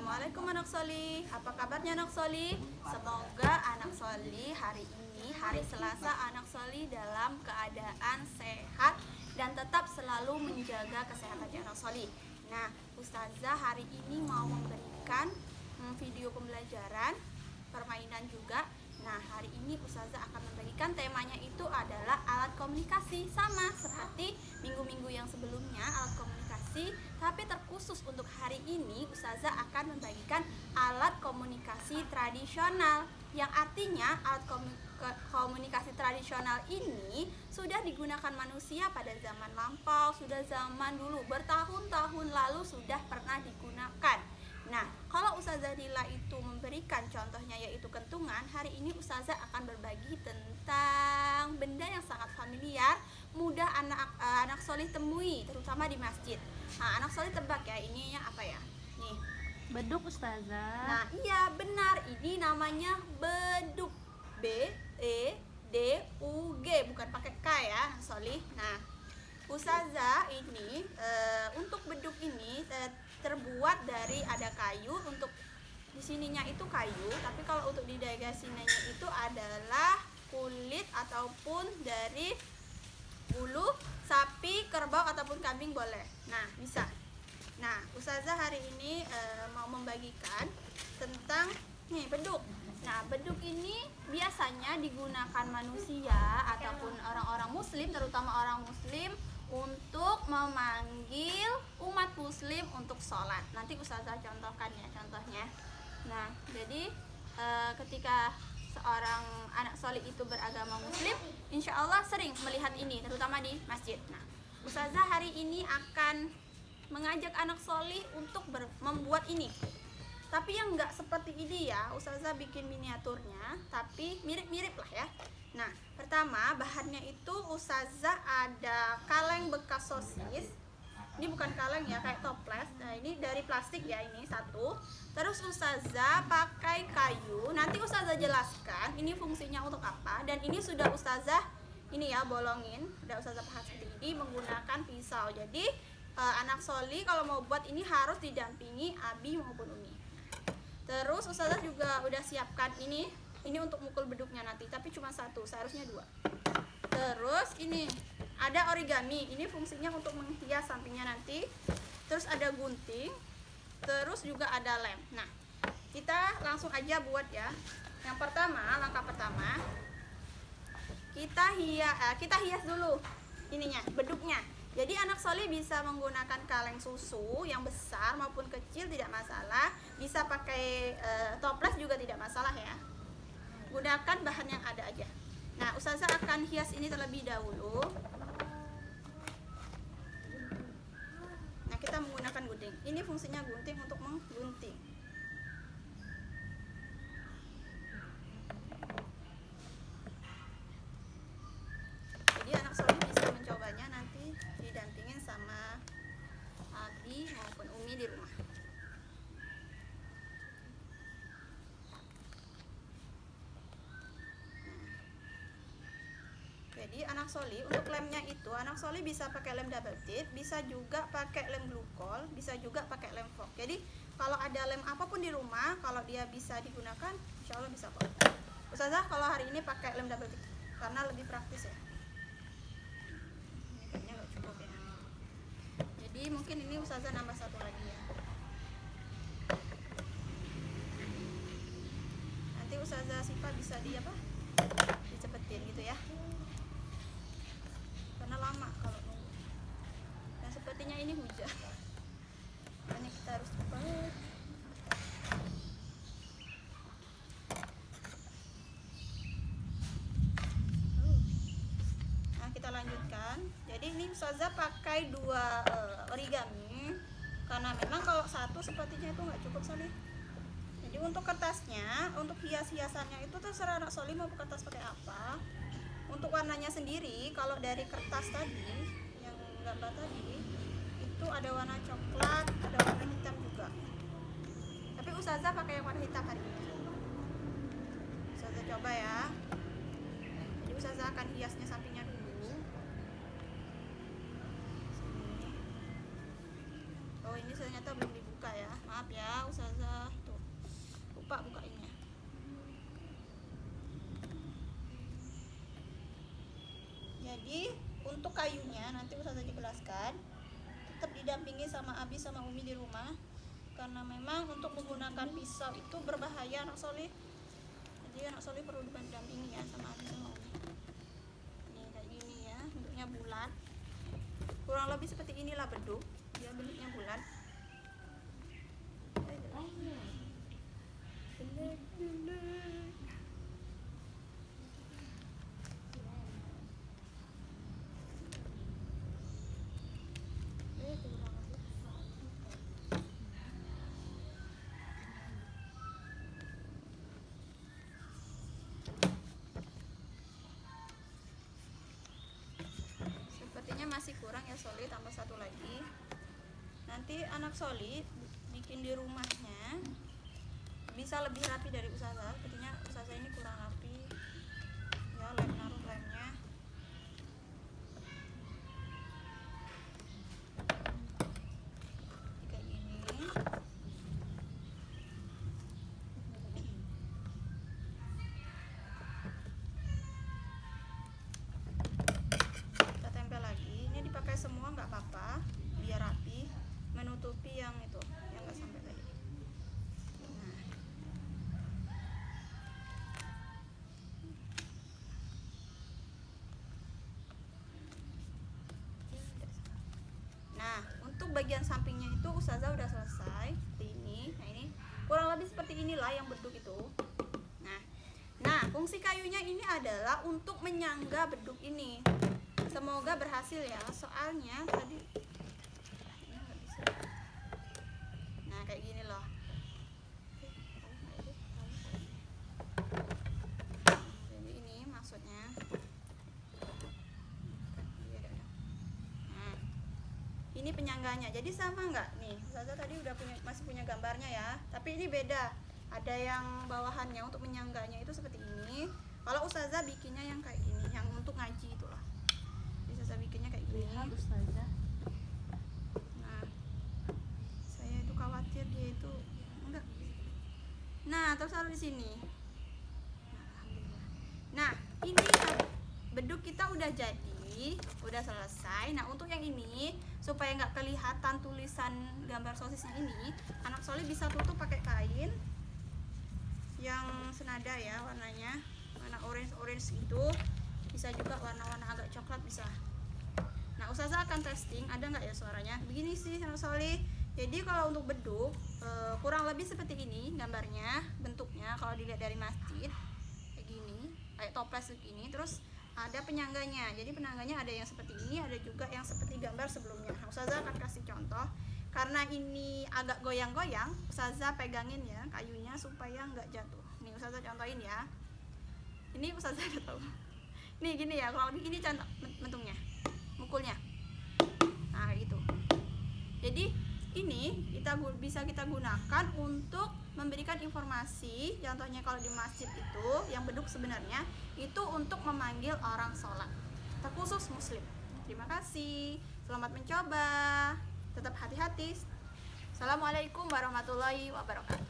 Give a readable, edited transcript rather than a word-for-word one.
Assalamualaikum anak Soli. Apa kabarnya anak Soli? Semoga anak Soli hari ini, hari Selasa, anak Soli dalam keadaan sehat dan tetap selalu menjaga kesehatan anak Soli. Nah, Ustazah hari ini mau memberikan video pembelajaran, permainan juga. Nah, hari ini Ustazah akan membagikan temanya itu adalah alat komunikasi, sama seperti minggu-minggu yang sebelumnya, alat komunikasi, tapi terkhusus untuk hari ini Ustazah akan membagikan alat komunikasi tradisional, yang artinya alat komunikasi tradisional ini sudah digunakan manusia pada zaman lampau, sudah zaman dulu, bertahun-tahun lalu sudah pernah digunakan. Nah, kalau Ustazah Dila itu memberikan contohnya yaitu kentungan, hari ini Ustazah akan berbagi tentang benda yang sangat familiar, mudah anak solih temui, terutama di masjid. Nah, anak solih tebak ya, ininya apa ya? Nih, beduk Ustazah. Nah, iya benar, ini namanya beduk. B-E-D-U-G, bukan pakai K ya, anak solih. Nah, Ustazah ini untuk beduk ini terbuat dari ada kayu, untuk di sininya itu kayu, tapi kalau untuk di bagasinya itu adalah kulit ataupun dari bulu sapi, kerbau ataupun kambing boleh. Nah, bisa. Nah, Ustazah hari ini mau membagikan tentang nih beduk. Nah, beduk ini biasanya digunakan manusia ataupun orang-orang muslim, terutama orang muslim, untuk memanggil umat muslim untuk sholat. Nanti Ustazah contohkan ya contohnya. Nah, jadi ketika seorang anak solih itu beragama muslim, insya Allah sering melihat ini, terutama di masjid. Nah, Ustazah hari ini akan mengajak anak solih untuk membuat ini. Tapi yang nggak seperti ini ya, Ustazah bikin miniaturnya, tapi mirip-mirip lah ya. Nah, pertama bahannya itu Ustazah ada kaleng bekas sosis. Ini bukan kaleng ya, kayak toples. Nah, ini dari plastik ya, ini satu. Terus Ustazah pakai kayu. Nanti Ustazah jelaskan ini fungsinya untuk apa. Dan ini sudah Ustazah ini ya bolongin. Udah Ustazah pahat seperti ini menggunakan pisau. Jadi anak soli kalau mau buat ini harus didampingi abi maupun umi. Terus Ustazah juga udah siapkan ini untuk mukul beduknya nanti, tapi cuma satu, seharusnya dua. Terus ini ada origami, ini fungsinya untuk menghias sampingnya nanti. Terus ada gunting, terus juga ada lem. Nah, kita langsung aja buat ya. Yang pertama, langkah pertama, kita hias dulu ininya, beduknya. Jadi anak soleh bisa menggunakan kaleng susu yang besar maupun kecil, tidak masalah. Bisa pakai toples juga tidak masalah ya. Gunakan bahan yang ada aja. Nah, Ustazah akan hias ini terlebih dahulu. Nah, kita menggunakan gunting. Ini fungsinya gunting untuk menggunting. Jadi anak soleh bisa mencobanya nanti didampingin sama abi maupun umi di rumah. Jadi anak soli untuk lemnya itu anak soli bisa pakai lem double tip, bisa juga pakai lem glukol, bisa juga pakai lem fork. Jadi kalau ada lem apapun di rumah, kalau dia bisa digunakan, insya Allah bisa kok. Ustazah kalau hari ini pakai lem double tip karena lebih praktis ya. Ini kayaknya nggak cukup ya. Jadi mungkin ini Ustazah nambah satu lagi ya. Nanti Ustazah Sipa bisa dicepetin gitu ya. Karena lama kalau nunggu. Dan sepertinya ini hujan. Makanya kita harus cepat. Nah, kita lanjutkan. Jadi ini Ustazah pakai dua origami. Karena memang kalau satu sepertinya itu nggak cukup solih. Jadi untuk kertasnya, untuk hias-hiasannya itu terserah anak solih mau kertas pakai apa. Untuk warnanya sendiri, kalau dari kertas tadi yang gambar tadi itu ada warna coklat, ada warna hitam juga. Tapi Ustazah pakai yang warna hitam hari ini. Ustazah coba ya. Jadi Ustazah akan hiasnya sampingnya dulu. Sini. Oh, ini ternyata belum dibuka ya. Maaf ya Ustazah. lupa bukainnya. Jadi untuk kayunya nanti Ustazah jelaskan, tetap didampingi sama Abi sama Umi di rumah, karena memang untuk menggunakan pisau itu berbahaya anak solih. Jadi anak solih perlu didampingi ya sama Abi sama Umi. Ini kayak gini ya, bentuknya bulat, kurang lebih seperti inilah beduk, dia bentuknya bulat. Sepertinya masih kurang ya Soli, tambah satu lagi. Nanti anak Soli bikin di rumahnya bisa lebih rapi dari Ustazah. Sepertinya Ustazah ini kurang rapi ya, naruh lemnya. Kayak gini. Kita tempel lagi. Ini dipakai semua nggak apa-apa, biar rapi, menutupi yang itu yang nggak sampai tadi. Nah, untuk bagian sampingnya itu Ustazah udah selesai seperti ini. Nah, ini kurang lebih seperti inilah yang beduk itu. Nah, fungsi kayunya ini adalah untuk menyangga beduk ini. Semoga berhasil ya, soalnya tadi nggak bisa. Nah, kayak gini loh. Jadi ini maksudnya. Nah, ini penyangganya. Jadi sama nggak nih? Ustazah tadi masih punya gambarnya ya, tapi ini beda. Ada yang bawahannya untuk menyangganya itu seperti ini. Kalau Ustazah bikinnya yang kayak gini, yang untuk ngaji itulah. Jadi Ustazah bikinnya kayak gini. Lihat Ustazah. Nah, saya itu khawatir dia itu enggak. Nah, terus taruh di sini. Nah, alhamdulillah. Nah, ini beduk kita udah jadi, udah selesai. Nah, untuk yang ini supaya nggak kelihatan tulisan gambar sosisnya ini, anak soleh bisa tutup pakai kain yang senada ya, warnanya warna orange gitu, bisa juga warna-warna agak coklat bisa. Nah, Ustazah akan testing ada nggak ya suaranya. Begini sih anak soleh. Jadi kalau untuk beduk kurang lebih seperti ini gambarnya, bentuknya kalau dilihat dari masjid kayak gini, kayak toples begini. Terus ada penyangganya. Jadi penyangganya ada yang seperti ini, ada juga yang seperti gambar sebelumnya. Nah, Ustazah akan kasih contoh. Karena ini agak goyang-goyang, Ustazah pegangin ya kayunya supaya nggak jatuh. Nih Ustazah contohin ya. Ini Ustazah udah tahu. Nih gini ya, kalau ini contoh bentuknya, mukulnya. Nah kayak gitu. Jadi ini bisa kita gunakan untuk memberikan informasi. Contohnya kalau di masjid itu, yang beduk sebenarnya itu untuk memanggil orang sholat, terkhusus muslim. Terima kasih, selamat mencoba. Tetap hati-hati. Assalamualaikum warahmatullahi wabarakatuh.